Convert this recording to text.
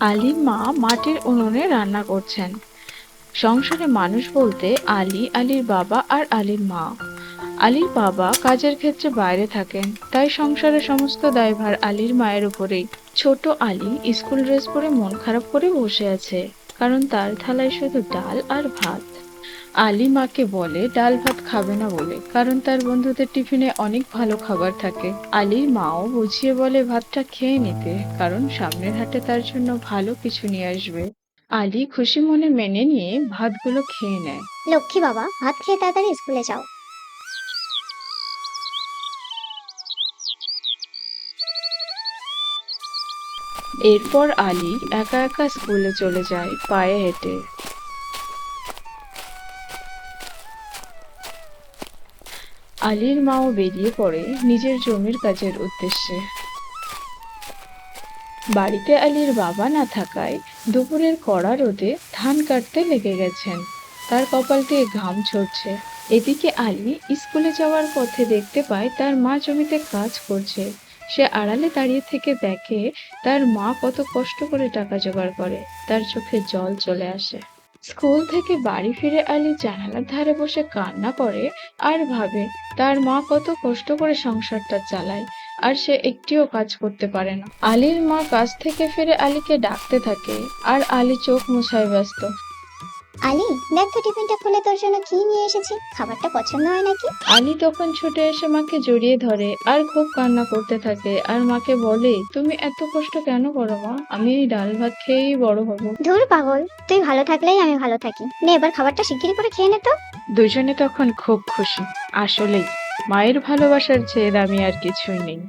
আলীর মা মাটির উনুনে রান্না করছেন। সংসারে মানুষ বলতে আলী, আলীর বাবা আর আলীর মা। আলীর বাবা কাজের ক্ষেত্রে বাইরে থাকেন, তাই সংসারের সমস্ত দায়ভার আলীর মায়ের উপরেই। ছোট আলী স্কুল ড্রেস পরে মন খারাপ করে বসে আছে, কারণ তার থালায় শুধু ডাল আর ভাত। আলী মাকে বলে ডাল ভাত খাবে না বলে, কারণ তার বন্ধুদের টিফিনে অনেক ভালো খাবার থাকে। আলীর মাও বুঝিয়ে বলে ভাতটা খেয়ে নিতে, কারণ সামনের হাটে তার জন্য ভালো কিছু নিয়ে আসবে। আলী খুশি মনে মেনে নিয়ে ভাতগুলো খেয়ে নেয়। লক্ষ্মী বাবা, ভাত খেয়ে তাড়াতাড়ি স্কুলে যাও। এরপর আলী একা একা স্কুলে চলে যায় পায়ে হেঁটে। আলীর মাও বেরিয়ে পড়ে নিজের জমির কাজের উদ্দেশ্যে। বাড়িতে আলীর বাবা না থাকায় দুপুরের কড়া রোদে ধান কাটতে লেগে গেছেন। তার কপাল দিয়ে ঘাম ঝরছে। এদিকে আলী স্কুলে যাওয়ার পথে দেখতে পায় তার মা জমিতে কাজ করছে। সে আড়ালে দাঁড়িয়ে থেকে দেখে তার মা কত কষ্ট করে টাকা জোগাড় করে। তার চোখে জল চলে আসে। স্কুল থেকে বাড়ি ফিরে আলী জানালার ধারে বসে কান্না করে আর ভাবে তার মা কত কষ্ট করে সংসারটা চালায়, আর সে একটিও কাজ করতে পারে না। আলীর মা কাজ থেকে ফিরে আলীকে ডাকতে থাকে, আর আলী চোখ মুছায় ব্যস্ত। আলি, দেখ তো টিফিনটা খুলে তোর জন্য কি নিয়ে এসেছি। খাবারটা পছন্দ হয় নাকি? আলী তখন ছুটে এসে মাকে জড়িয়ে ধরে আর খুব কান্না করতে থাকে, আর মাকে বলে, তুমি এত কষ্ট কেন করো মা? আমি এই ডাল ভাত খেয়েই বড় হব। ধুর পাগল, তুই ভালো থাকলেই আমি ভালো থাকি। নে এবার খাবারটা শিগগিরই করে খেয়ে নে তো। দুজনে তখন খুব খুশি। আসলেই মায়ের ভালোবাসার চেয়ে দামি আর কিছুই নেই।